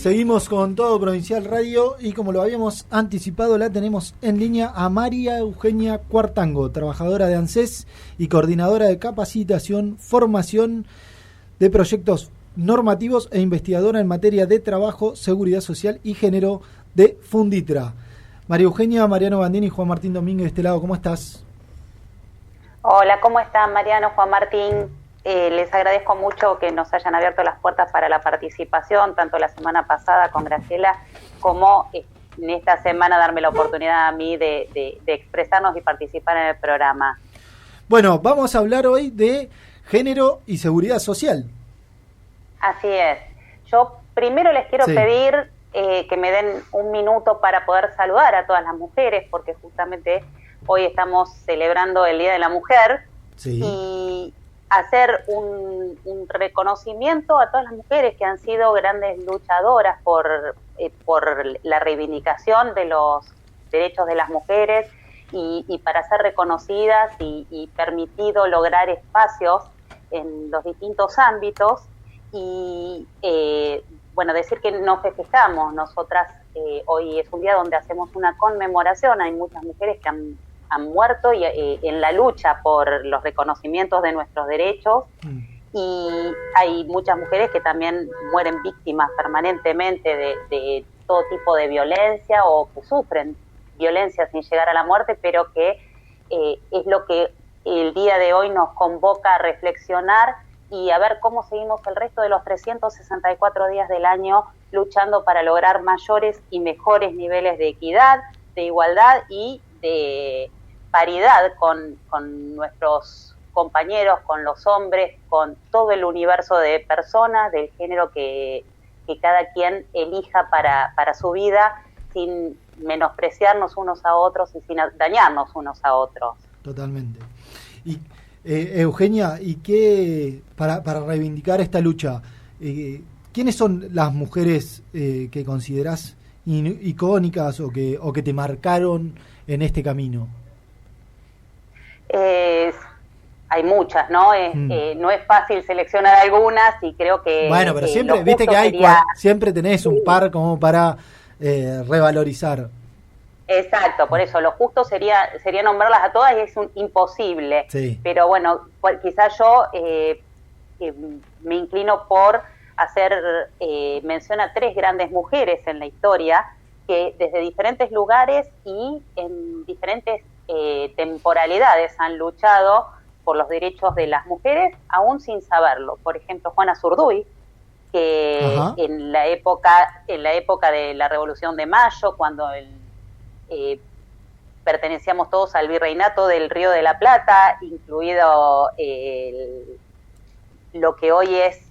Seguimos con Todo Provincial Radio y como lo habíamos anticipado, la tenemos en línea a María Eugenia Cuartango, trabajadora de ANSES y coordinadora de capacitación, formación de proyectos normativos e investigadora en materia de trabajo, seguridad social y género de Funditra. María Eugenia, Mariano Bandini y Juan Martín Domínguez de este lado, ¿cómo estás? Hola, ¿cómo están Mariano, Juan Martín? Les agradezco mucho que nos hayan abierto las puertas para la participación, tanto la semana pasada con Graciela como en esta semana darme la oportunidad a mí de expresarnos y participar en el programa. Bueno, vamos a hablar hoy de género y seguridad social. Así es. Yo primero les quiero pedir que me den un minuto para poder saludar a todas las mujeres, porque justamente hoy estamos celebrando el Día de la Mujer y hacer un reconocimiento a todas las mujeres que han sido grandes luchadoras por la reivindicación de los derechos de las mujeres y para ser reconocidas y permitido lograr espacios en los distintos ámbitos y bueno, decir que nos festejamos. Nosotras hoy es un día donde hacemos una conmemoración. Hay muchas mujeres que han muerto en la lucha por los reconocimientos de nuestros derechos y hay muchas mujeres que también mueren víctimas permanentemente de todo tipo de violencia o que sufren violencia sin llegar a la muerte, pero que es lo que el día de hoy nos convoca a reflexionar y a ver cómo seguimos el resto de los 364 días del año luchando para lograr mayores y mejores niveles de equidad, de igualdad y de paridad con nuestros compañeros, con los hombres, con todo el universo de personas del género que cada quien elija para su vida, sin menospreciarnos unos a otros y sin dañarnos unos a otros. Totalmente. Y Eugenia, ¿y qué para reivindicar esta lucha? ¿Quiénes son las mujeres que considerás icónicas o que te marcaron en este camino? Hay muchas, ¿no? No es fácil seleccionar algunas y creo que... Bueno, pero siempre, viste que siempre tenés un par como para revalorizar. Exacto, por eso lo justo sería nombrarlas a todas y es imposible. Sí. Pero bueno, quizás yo me inclino por hacer mención a 3 grandes mujeres en la historia que desde diferentes lugares y en diferentes temporalidades han luchado por los derechos de las mujeres, aún sin saberlo. Por ejemplo, Juana Zurduy, que en la época de la Revolución de Mayo, cuando pertenecíamos todos al virreinato del Río de la Plata, incluido lo que hoy es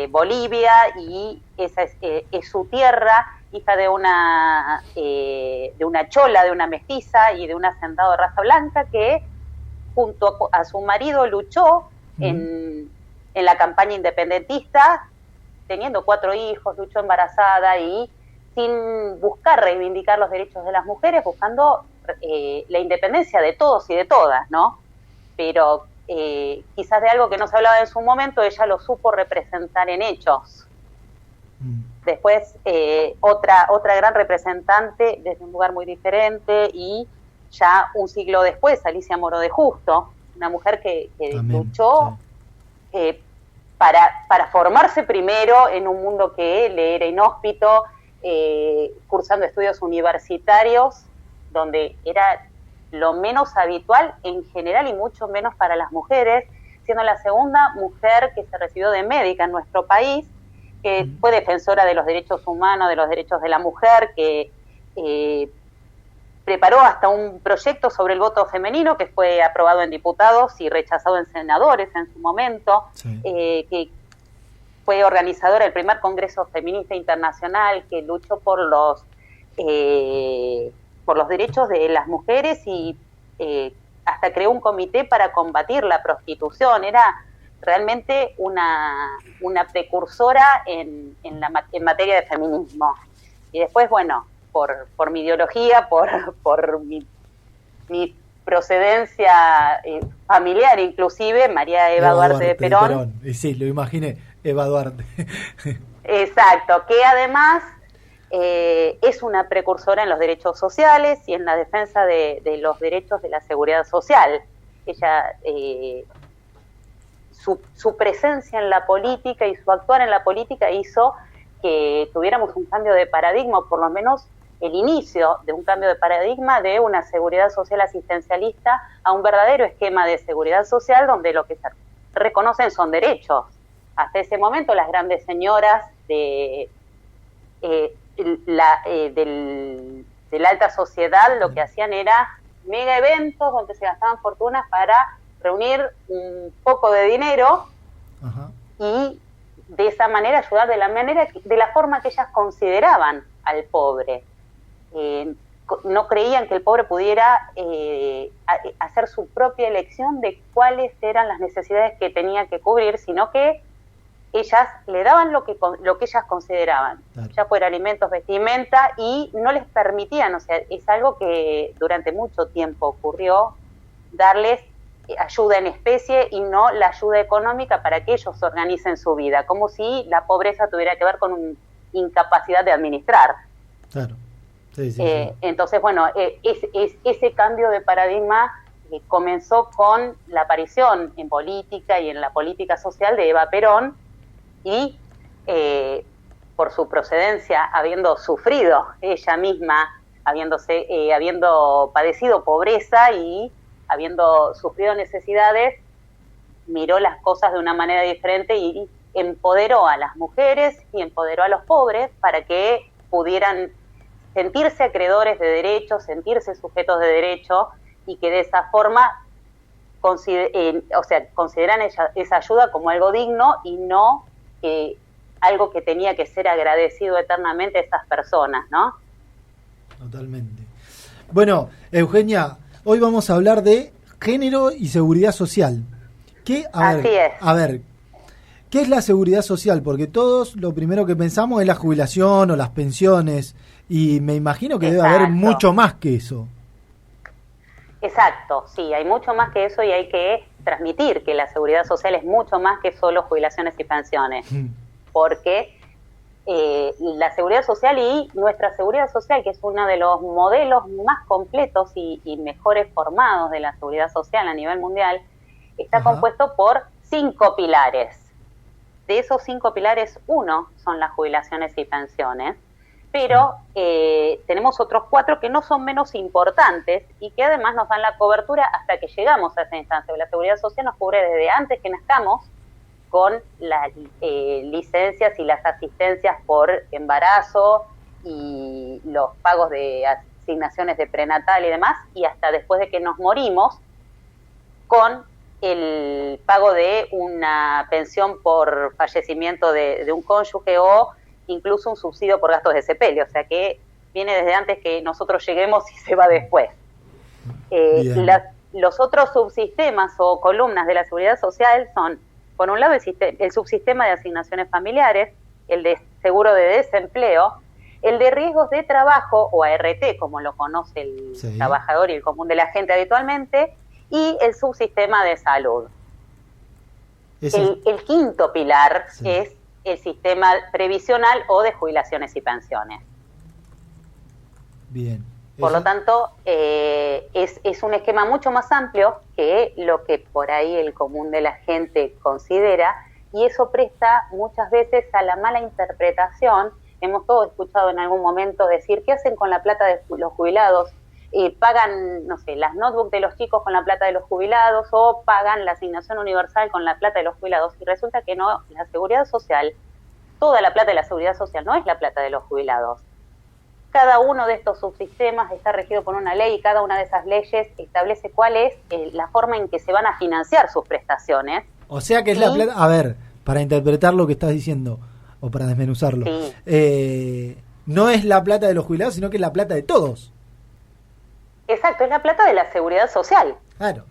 Bolivia, y esa es su tierra, hija de una chola, de una mestiza y de un hacendado de raza blanca que junto a su marido luchó en la campaña independentista, teniendo 4 hijos, luchó embarazada y sin buscar reivindicar los derechos de las mujeres, buscando la independencia de todos y de todas, ¿no? Pero quizás de algo que no se hablaba en su momento, ella lo supo representar en hechos. Después, otra gran representante desde un lugar muy diferente y ya un siglo después, Alicia Moro de Justo, una mujer que luchó para formarse primero en un mundo que le era inhóspito, cursando estudios universitarios, donde era lo menos habitual en general y mucho menos para las mujeres, siendo la segunda mujer que se recibió de médica en nuestro país, que fue defensora de los derechos humanos, de los derechos de la mujer, que preparó hasta un proyecto sobre el voto femenino que fue aprobado en diputados y rechazado en senadores en su momento, que fue organizadora del primer Congreso Feminista Internacional, que luchó por los derechos de las mujeres y hasta creó un comité para combatir la prostitución. Era realmente una precursora en materia de feminismo. Y después, bueno, por mi ideología, por mi procedencia familiar inclusive, María Eva Duarte de Perón. Y sí, lo imaginé, Eva Duarte. Exacto, que además es una precursora en los derechos sociales y en la defensa de los derechos de la seguridad social. Ella, su presencia en la política y su actuar en la política hizo que tuviéramos un cambio de paradigma, o por lo menos el inicio de un cambio de paradigma de una seguridad social asistencialista a un verdadero esquema de seguridad social donde lo que se reconocen son derechos. Hasta ese momento las grandes señoras de la alta sociedad lo que hacían era mega eventos donde se gastaban fortunas para reunir un poco de dinero. Ajá. Y de esa manera ayudar de la forma que ellas consideraban al pobre. No creían que el pobre pudiera hacer su propia elección de cuáles eran las necesidades que tenía que cubrir, sino que ellas le daban lo que ellas consideraban, claro, ya fuera alimentos, vestimenta, y no les permitían, o sea, es algo que durante mucho tiempo ocurrió, darles ayuda en especie y no la ayuda económica para que ellos organicen su vida, como si la pobreza tuviera que ver con una incapacidad de administrar. Claro. Sí, sí, sí. Entonces, bueno, ese cambio de paradigma comenzó con la aparición en política y en la política social de Eva Perón, y por su procedencia, habiendo sufrido ella misma, habiendo padecido pobreza y habiendo sufrido necesidades, miró las cosas de una manera diferente y empoderó a las mujeres y empoderó a los pobres para que pudieran sentirse acreedores de derechos, sentirse sujetos de derecho, y que de esa forma consideran esa ayuda como algo digno y no algo que tenía que ser agradecido eternamente a esas personas, ¿no? Totalmente. Bueno, Eugenia, hoy vamos a hablar de género y seguridad social. A ver, ¿qué es la seguridad social? Porque todos lo primero que pensamos es la jubilación o las pensiones, y me imagino que debe haber mucho más que eso. Exacto, sí, hay mucho más que eso, y hay que transmitir que la seguridad social es mucho más que solo jubilaciones y pensiones, porque la seguridad social y nuestra seguridad social, que es uno de los modelos más completos y mejores formados de la seguridad social a nivel mundial, está compuesto por 5 pilares. De esos 5 pilares, uno son las jubilaciones y pensiones, pero tenemos otros 4 que no son menos importantes y que además nos dan la cobertura hasta que llegamos a esa instancia. La seguridad social nos cubre desde antes que nazcamos, con las licencias y las asistencias por embarazo y los pagos de asignaciones de prenatal y demás, y hasta después de que nos morimos, con el pago de una pensión por fallecimiento de un cónyuge, o incluso un subsidio por gastos de sepelio, o sea que viene desde antes que nosotros lleguemos y se va después. Los otros subsistemas o columnas de la seguridad social son, por un lado, el subsistema de asignaciones familiares, el de seguro de desempleo, el de riesgos de trabajo, o ART, como lo conoce el trabajador y el común de la gente habitualmente, y el subsistema de salud. El quinto pilar es el sistema previsional o de jubilaciones y pensiones. Bien. Por lo tanto, es un esquema mucho más amplio que lo que por ahí el común de la gente considera, y eso presta muchas veces a la mala interpretación. Hemos todos escuchado en algún momento decir, ¿qué hacen con la plata de los jubilados? Pagan, no sé, las notebooks de los chicos con la plata de los jubilados, o pagan la asignación universal con la plata de los jubilados, y resulta que no, la seguridad social, toda la plata de la seguridad social no es la plata de los jubilados. Cada uno de estos subsistemas está regido por una ley, y cada una de esas leyes establece cuál es la forma en que se van a financiar sus prestaciones. O sea que es la plata, a ver, para interpretar lo que estás diciendo, o para desmenuzarlo, no es la plata de los jubilados, sino que es la plata de todos. Exacto, es la plata de la seguridad social. Claro.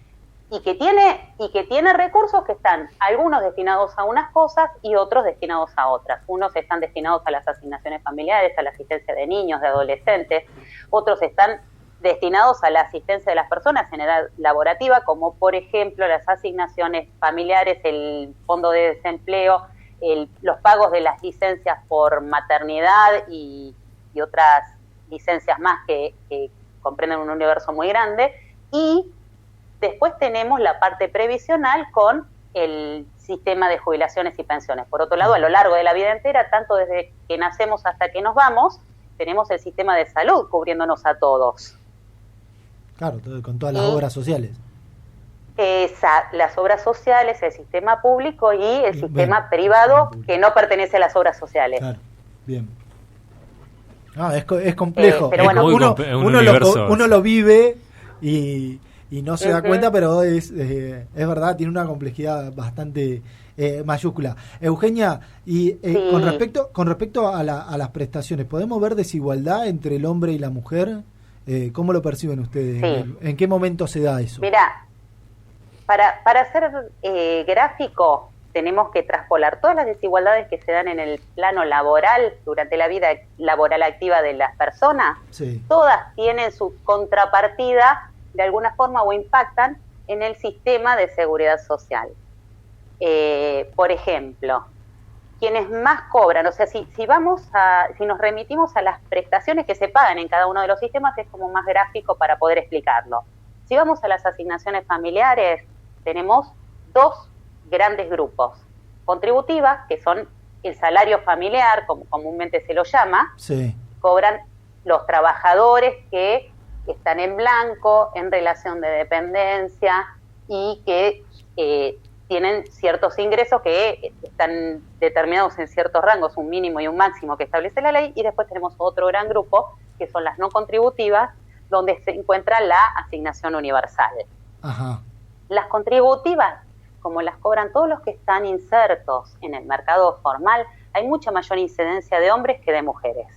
Y que tiene recursos que están algunos destinados a unas cosas y otros destinados a otras. Unos están destinados a las asignaciones familiares, a la asistencia de niños, de adolescentes. Otros están destinados a la asistencia de las personas en edad laborativa, como por ejemplo las asignaciones familiares, el fondo de desempleo, los pagos de las licencias por maternidad y y otras licencias más que comprenden un universo muy grande. Y después tenemos la parte previsional con el sistema de jubilaciones y pensiones. Por otro lado, a lo largo de la vida entera, tanto desde que nacemos hasta que nos vamos, tenemos el sistema de salud cubriéndonos a todos. Claro, con todas las obras sociales. Las obras sociales, el sistema público y el sistema privado que no pertenece a las obras sociales. Claro, bien. Es complejo. Pero bueno, uno lo vive y no se da cuenta, pero es verdad, tiene una complejidad bastante mayúscula. Eugenia, y sí. con respecto a las prestaciones, ¿podemos ver desigualdad entre el hombre y la mujer? ¿Cómo lo perciben ustedes? Sí. ¿En qué momento se da eso? Mirá, para ser gráfico, tenemos que traspolar todas las desigualdades que se dan en el plano laboral durante la vida laboral activa de las personas. Sí. Todas tienen su contrapartida de alguna forma o impactan en el sistema de seguridad social. Por ejemplo, quienes más cobran, o sea, si nos remitimos a las prestaciones que se pagan en cada uno de los sistemas, es como más gráfico para poder explicarlo. Si vamos a las asignaciones familiares, tenemos dos grandes grupos. Contributivas, que son el salario familiar, como comúnmente se lo llama, sí. Cobran los trabajadores que están en blanco, en relación de dependencia y que tienen ciertos ingresos que están determinados en ciertos rangos, un mínimo y un máximo que establece la ley, y después tenemos otro gran grupo, que son las no contributivas, donde se encuentra la asignación universal. Ajá. Las contributivas, como las cobran todos los que están insertos en el mercado formal, hay mucha mayor incidencia de hombres que de mujeres.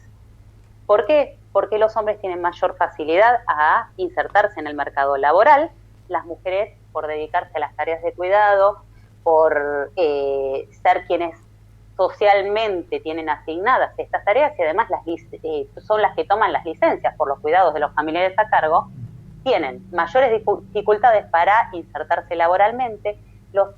¿Por qué? Porque los hombres tienen mayor facilidad a insertarse en el mercado laboral, las mujeres por dedicarse a las tareas de cuidado, por ser quienes socialmente tienen asignadas estas tareas y además son las que toman las licencias por los cuidados de los familiares a cargo, tienen mayores dificultades para insertarse laboralmente. Los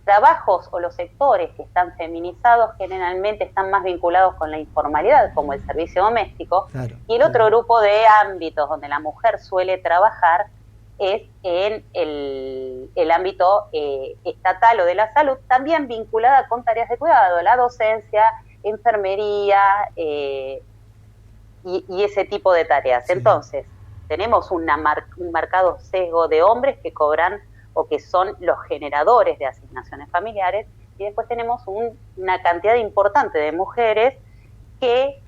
trabajos o los sectores que están feminizados generalmente están más vinculados con la informalidad, como el servicio doméstico, claro, y el otro grupo de ámbitos donde la mujer suele trabajar es en el ámbito estatal o de la salud, también vinculada con tareas de cuidado, la docencia, enfermería y ese tipo de tareas. Sí. Entonces, tenemos un marcado sesgo de hombres que cobran o que son los generadores de asignaciones familiares, y después tenemos una cantidad importante de mujeres que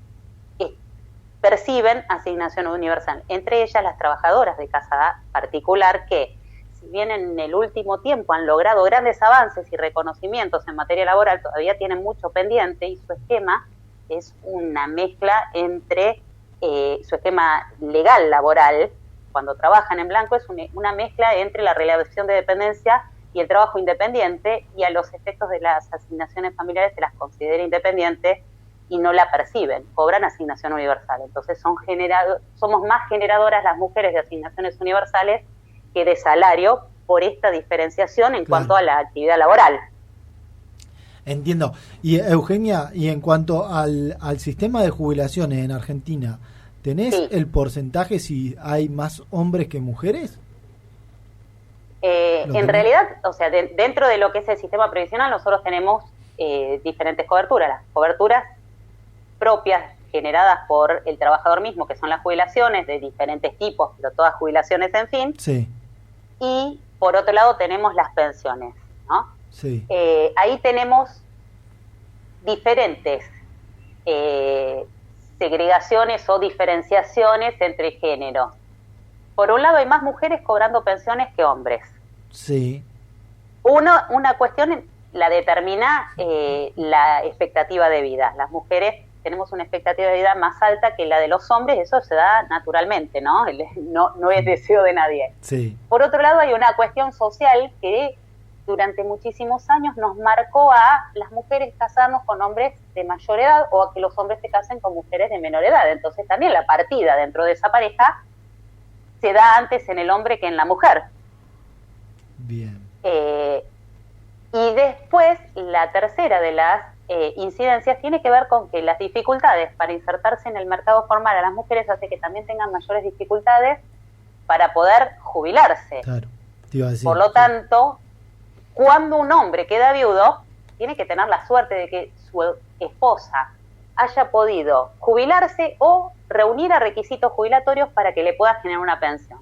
perciben asignación universal, entre ellas las trabajadoras de casa particular que, si bien en el último tiempo han logrado grandes avances y reconocimientos en materia laboral, todavía tienen mucho pendiente, y su esquema es una mezcla entre su esquema legal laboral, cuando trabajan en blanco, es una mezcla entre la relación de dependencia y el trabajo independiente, y a los efectos de las asignaciones familiares se las considera independientes y no la perciben, cobran asignación universal. Entonces somos más generadoras las mujeres de asignaciones universales que de salario por esta diferenciación en cuanto a la actividad laboral. Entiendo. Y Eugenia, y en cuanto al sistema de jubilaciones en Argentina, ¿tenés el porcentaje si hay más hombres que mujeres? En realidad, o sea, dentro de lo que es el sistema previsional, nosotros tenemos diferentes coberturas. Las coberturas propias generadas por el trabajador mismo, que son las jubilaciones de diferentes tipos, pero todas jubilaciones, en fin. Sí. Y por otro lado tenemos las pensiones, ¿no? Sí. Ahí tenemos diferentes segregaciones o diferenciaciones entre género. Por un lado hay más mujeres cobrando pensiones que hombres. Sí. Una cuestión la determina la expectativa de vida. Las mujeres tenemos una expectativa de vida más alta que la de los hombres, eso se da naturalmente, ¿no? No es deseo de nadie. Sí. Por otro lado hay una cuestión social que durante muchísimos años nos marcó a las mujeres casarnos con hombres de mayor edad o a que los hombres se casen con mujeres de menor edad. Entonces también la partida dentro de esa pareja se da antes en el hombre que en la mujer. Bien. Y después la tercera de las incidencias tiene que ver con que las dificultades para insertarse en el mercado formal a las mujeres hace que también tengan mayores dificultades para poder jubilarse. Claro, te iba a decir. Por lo tanto, cuando un hombre queda viudo, tiene que tener la suerte de que su esposa haya podido jubilarse o reunir a requisitos jubilatorios para que le pueda generar una pensión.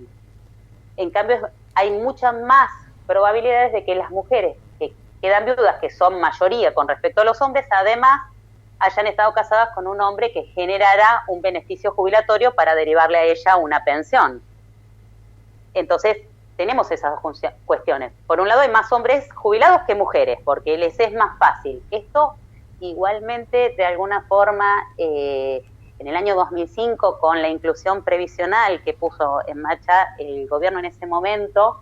En cambio, hay muchas más probabilidades de que las mujeres que quedan viudas, que son mayoría con respecto a los hombres, además hayan estado casadas con un hombre que generará un beneficio jubilatorio para derivarle a ella una pensión. Entonces, tenemos esas dos cuestiones. Por un lado, hay más hombres jubilados que mujeres, porque les es más fácil. Esto, igualmente, de alguna forma, en el año 2005, con la inclusión previsional que puso en marcha el gobierno en ese momento,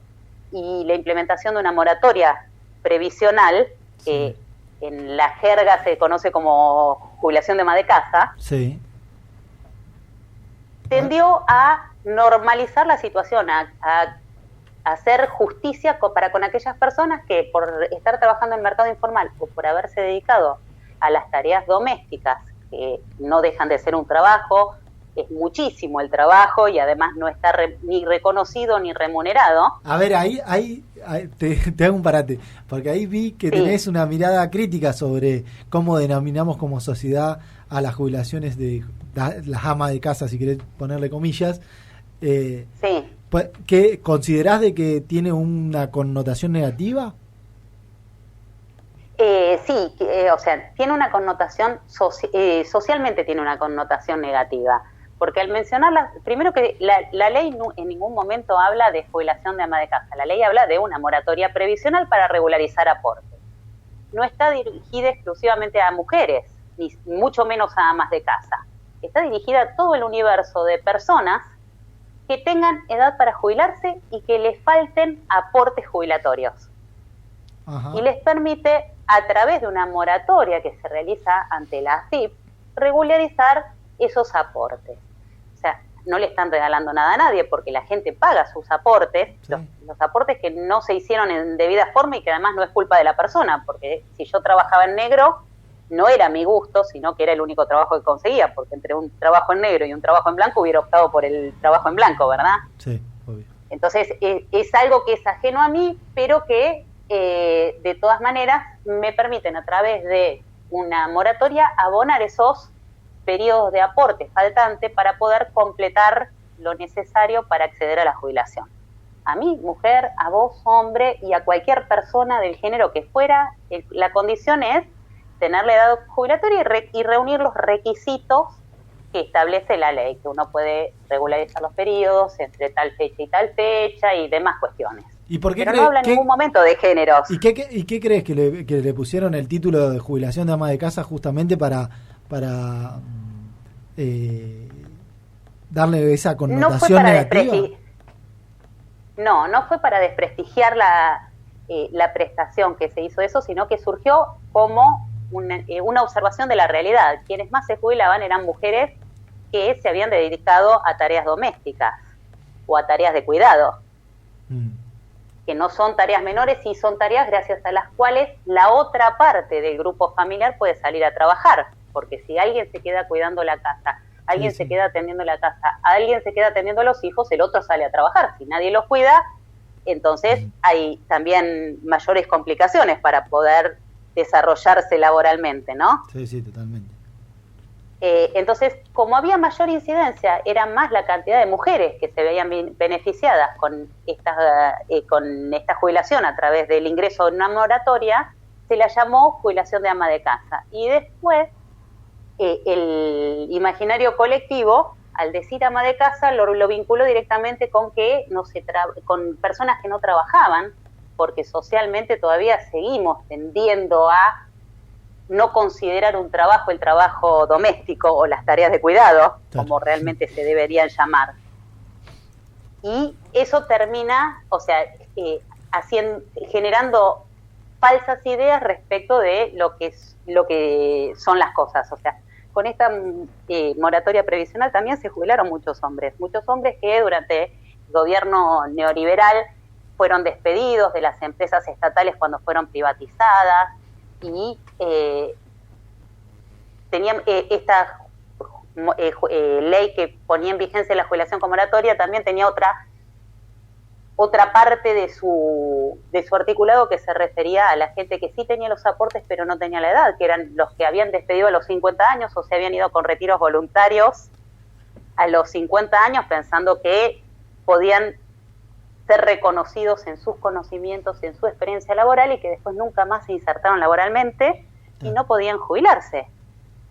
y la implementación de una moratoria previsional, que en la jerga se conoce como jubilación de ama de casa, sí, tendió a normalizar la situación, a hacer justicia para con aquellas personas que por estar trabajando en el mercado informal o por haberse dedicado a las tareas domésticas, que no dejan de ser un trabajo, es muchísimo el trabajo y además no está ni reconocido ni remunerado. A ver, ahí te hago un parate, porque ahí vi que tenés una mirada crítica sobre cómo denominamos como sociedad a las jubilaciones de las amas de casa, si querés ponerle comillas. Sí. ¿Qué considerás de que tiene una connotación negativa? Sí, o sea, tiene una connotación, socialmente tiene una connotación negativa, porque al mencionarla, primero que la ley en ningún momento habla de jubilación de ama de casa, la ley habla de una moratoria previsional para regularizar aportes. No está dirigida exclusivamente a mujeres, ni mucho menos a amas de casa. Está dirigida a todo el universo de personas que tengan edad para jubilarse y que les falten aportes jubilatorios. Ajá. Y les permite, a través de una moratoria que se realiza ante la AFIP, regularizar esos aportes. O sea, no le están regalando nada a nadie porque la gente paga sus aportes, sí, los aportes que no se hicieron en debida forma y que además no es culpa de la persona, porque si yo trabajaba en negro, no era mi gusto, sino que era el único trabajo que conseguía, porque entre un trabajo en negro y un trabajo en blanco hubiera optado por el trabajo en blanco, ¿verdad? Sí, obvio. Entonces, es algo que es ajeno a mí, pero que de todas maneras me permiten a través de una moratoria abonar esos periodos de aporte faltante para poder completar lo necesario para acceder a la jubilación. A mí, mujer, a vos, hombre, y a cualquier persona del género que fuera, la condición es tener la edad jubilatoria y reunir los requisitos que establece la ley, que uno puede regularizar los periodos entre tal fecha y tal fecha y demás cuestiones. ¿Y por qué Pero no habla en ningún momento de géneros. ¿Y qué crees que le pusieron el título de jubilación de ama de casa justamente para darle esa connotación negativa? No fue para desprestigiar la prestación que se hizo eso, sino que surgió como una observación de la realidad. Quienes más se jubilaban eran mujeres que se habían dedicado a tareas domésticas o a tareas de cuidado, que no son tareas menores y son tareas gracias a las cuales la otra parte del grupo familiar puede salir a trabajar, porque si alguien se queda cuidando la casa, alguien se queda atendiendo la casa, alguien se queda atendiendo a los hijos, el otro sale a trabajar. Si nadie los cuida, entonces hay también mayores complicaciones para poder desarrollarse laboralmente, ¿no? Sí, totalmente. Entonces, como había mayor incidencia, era más la cantidad de mujeres que se veían beneficiadas con esta jubilación a través del ingreso de una moratoria, se la llamó jubilación de ama de casa. Y después, el imaginario colectivo, al decir ama de casa, lo vinculó directamente con que con personas que no trabajaban, porque socialmente todavía seguimos tendiendo a no considerar un trabajo el trabajo doméstico o las tareas de cuidado, como realmente se deberían llamar. Y eso termina, o sea, generando falsas ideas respecto de lo que son las cosas. O sea, con esta moratoria previsional también se jubilaron muchos hombres que durante el gobierno neoliberal fueron despedidos de las empresas estatales cuando fueron privatizadas y tenían esta ley que ponía en vigencia la jubilación con moratoria, también tenía otra parte de su articulado que se refería a la gente que sí tenía los aportes pero no tenía la edad, que eran los que habían despedido a los 50 años o se habían ido con retiros voluntarios a los 50 años pensando que podían ser reconocidos en sus conocimientos y en su experiencia laboral y que después nunca más se insertaron laboralmente y no podían jubilarse.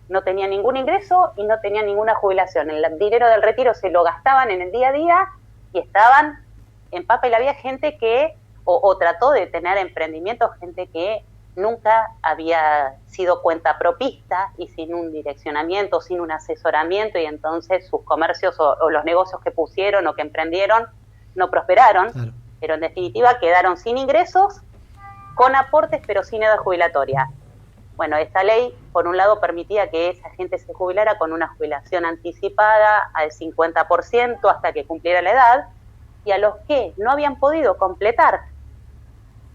No tenían ningún ingreso y no tenían ninguna jubilación. El dinero del retiro se lo gastaban en el día a día y estaban en papa y la había gente que, o trató de tener emprendimientos, gente que nunca había sido cuentapropista y sin un direccionamiento, sin un asesoramiento, y entonces sus comercios o los negocios que pusieron o que emprendieron no prosperaron, claro. Pero en definitiva quedaron sin ingresos, con aportes pero sin edad jubilatoria. Bueno, esta ley, por un lado, permitía que esa gente se jubilara con una jubilación anticipada al 50% hasta que cumpliera la edad, y a los que no habían podido completar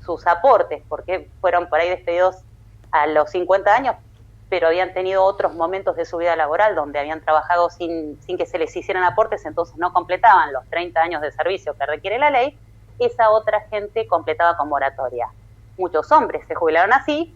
sus aportes, porque fueron por ahí despedidos a los 50 años, pero habían tenido otros momentos de su vida laboral donde habían trabajado sin que se les hicieran aportes, entonces no completaban los 30 años de servicio que requiere la ley, esa otra gente completaba con moratoria. Muchos hombres se jubilaron así,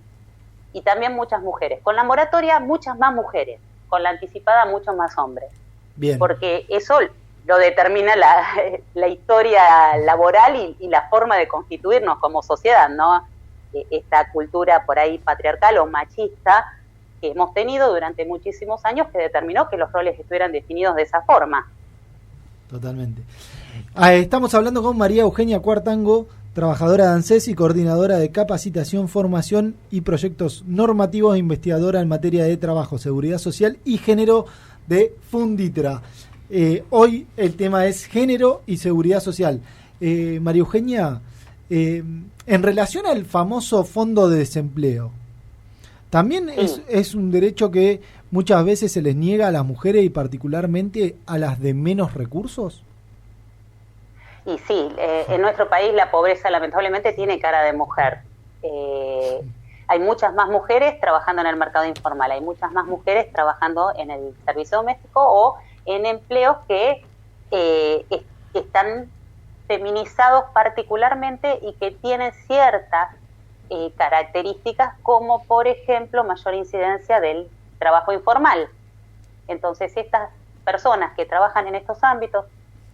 y también muchas mujeres. Con la moratoria, muchas más mujeres. Con la anticipada, muchos más hombres. Bien. Porque eso lo determina la historia laboral y la forma de constituirnos como sociedad, ¿no? Esta cultura por ahí patriarcal o machista que hemos tenido durante muchísimos años que determinó que los roles estuvieran definidos de esa forma. Totalmente. Estamos hablando con María Eugenia Cuartango, trabajadora de ANSES y coordinadora de capacitación, formación y proyectos normativos e investigadora en materia de trabajo, seguridad social y género de Funditra. Hoy el tema es género y seguridad social. María Eugenia, en relación al famoso fondo de desempleo, ¿también es un derecho que muchas veces se les niega a las mujeres y particularmente a las de menos recursos? Y sí, en nuestro país la pobreza lamentablemente tiene cara de mujer. Hay muchas más mujeres trabajando en el mercado informal, hay muchas más mujeres trabajando en el servicio doméstico o en empleos que están feminizados particularmente y que tienen ciertas características como, por ejemplo, mayor incidencia del trabajo informal. Entonces, estas personas que trabajan en estos ámbitos,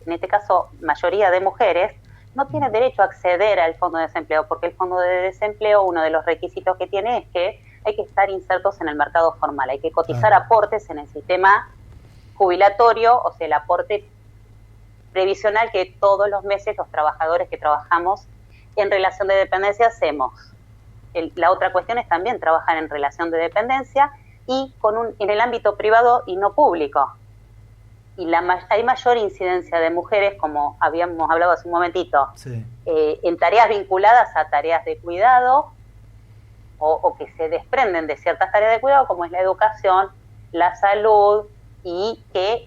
en este caso mayoría de mujeres, no tienen derecho a acceder al fondo de desempleo, porque el fondo de desempleo, uno de los requisitos que tiene es que hay que estar insertos en el mercado formal, hay que cotizar aportes en el sistema jubilatorio, o sea, el aporte previsional que todos los meses los trabajadores que trabajamos en relación de dependencia hacemos. La otra cuestión es también trabajar en relación de dependencia y en el ámbito privado y no público. Y hay mayor incidencia de mujeres, como habíamos hablado hace un momentito, sí, en tareas vinculadas a tareas de cuidado o que se desprenden de ciertas tareas de cuidado, como es la educación, la salud, y que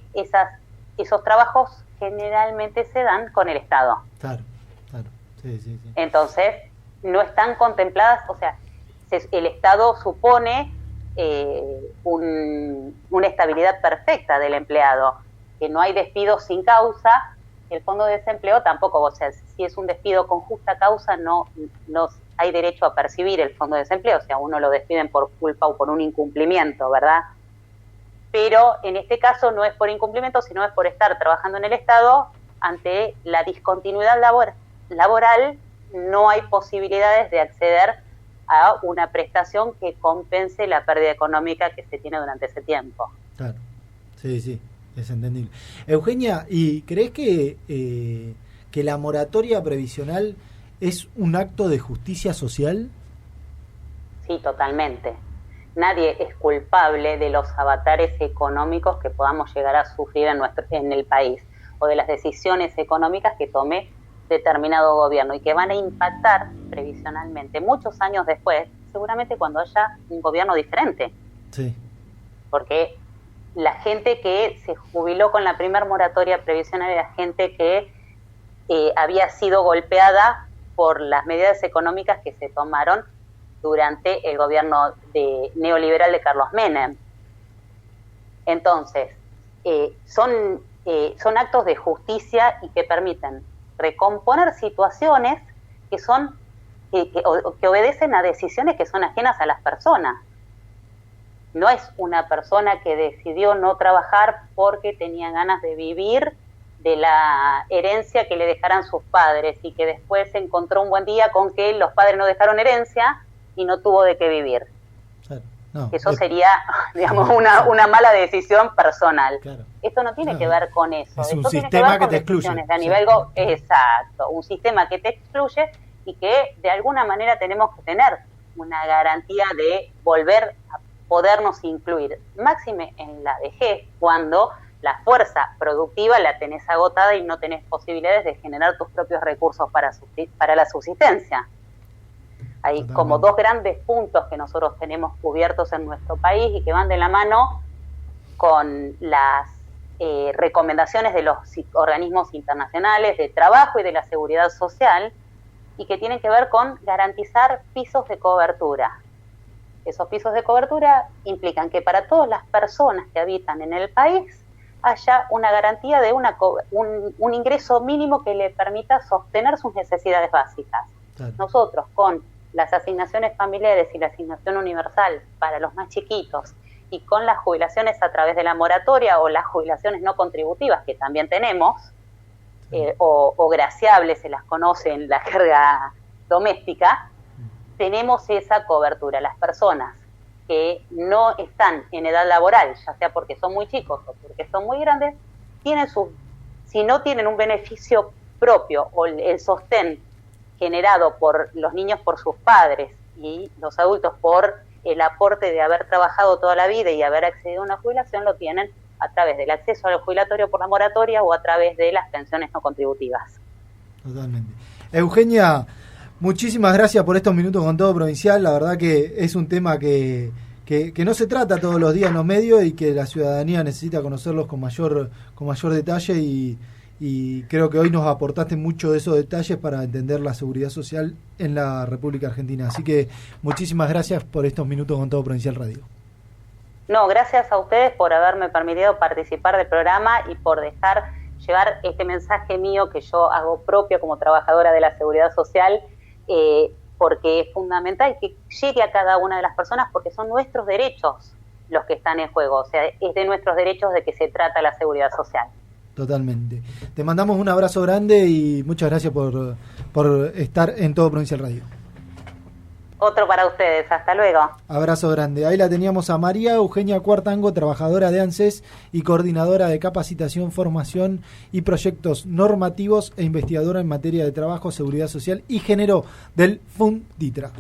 esos trabajos generalmente se dan con el Estado. Claro, claro. Sí, sí, sí. Entonces, no están contempladas, o sea, el Estado supone una estabilidad perfecta del empleado, que no hay despido sin causa. El fondo de desempleo tampoco, o sea, si es un despido con justa causa, no hay derecho a percibir el fondo de desempleo, o sea, uno lo despiden por culpa o por un incumplimiento, ¿verdad? Pero en este caso no es por incumplimiento, sino es por estar trabajando en el Estado. Ante la discontinuidad laboral, no hay posibilidades de acceder a una prestación que compense la pérdida económica que se tiene durante ese tiempo. Claro, sí, sí. Es entendible. Eugenia, ¿y crees que la moratoria previsional es un acto de justicia social? Sí, totalmente. Nadie es culpable de los avatares económicos que podamos llegar a sufrir en el país, o de las decisiones económicas que tome determinado gobierno y que van a impactar previsionalmente muchos años después, seguramente cuando haya un gobierno diferente. Sí. Porque la gente que se jubiló con la primer moratoria previsional era gente que había sido golpeada por las medidas económicas que se tomaron durante el gobierno neoliberal de Carlos Menem. Entonces, son actos de justicia y que permiten recomponer situaciones que son que obedecen a decisiones que son ajenas a las personas. No es una persona que decidió no trabajar porque tenía ganas de vivir de la herencia que le dejaran sus padres y que después se encontró un buen día con que los padres no dejaron herencia y no tuvo de qué vivir. Claro. No, eso sería, digamos, una mala decisión personal. Claro. Esto no tiene que ver con eso. Es un esto sistema que te excluye. A nivel exacto, un sistema que te excluye y que de alguna manera tenemos que tener una garantía de volver a podernos incluir, máxime en la vejez, cuando la fuerza productiva la tenés agotada y no tenés posibilidades de generar tus propios recursos para la subsistencia. Hay como dos grandes puntos que nosotros tenemos cubiertos en nuestro país y que van de la mano con las recomendaciones de los organismos internacionales de trabajo y de la seguridad social, y que tienen que ver con garantizar pisos de cobertura. Esos pisos de cobertura implican que para todas las personas que habitan en el país haya una garantía de un ingreso mínimo que le permita sostener sus necesidades básicas. Claro. Nosotros, con las asignaciones familiares y la asignación universal para los más chiquitos, y con las jubilaciones a través de la moratoria o las jubilaciones no contributivas que también tenemos, o graciables, se las conoce en la jerga doméstica, tenemos esa cobertura. Las personas que no están en edad laboral, ya sea porque son muy chicos o porque son muy grandes, si no tienen un beneficio propio o el sostén generado por los niños por sus padres y los adultos por el aporte de haber trabajado toda la vida y haber accedido a una jubilación, lo tienen a través del acceso al jubilatorio por la moratoria o a través de las pensiones no contributivas. Totalmente. Eugenia, muchísimas gracias por estos minutos con Todo Provincial. La verdad que es un tema que no se trata todos los días en los medios y que la ciudadanía necesita conocerlos con mayor detalle, y creo que hoy nos aportaste mucho de esos detalles para entender la seguridad social en la República Argentina. Así que muchísimas gracias por estos minutos con Todo Provincial Radio. No, gracias a ustedes por haberme permitido participar del programa y por dejar llevar este mensaje mío que yo hago propio como trabajadora de la seguridad social, porque es fundamental que llegue a cada una de las personas, porque son nuestros derechos los que están en juego. O sea, es de nuestros derechos de que se trata la seguridad social. Totalmente. Te mandamos un abrazo grande y muchas gracias por estar en Todo Provincial Radio. Otro para ustedes, hasta luego. Abrazo grande. Ahí la teníamos a María Eugenia Cuartango, trabajadora de ANSES y coordinadora de capacitación, formación y proyectos normativos e investigadora en materia de trabajo, seguridad social y género del Funditra.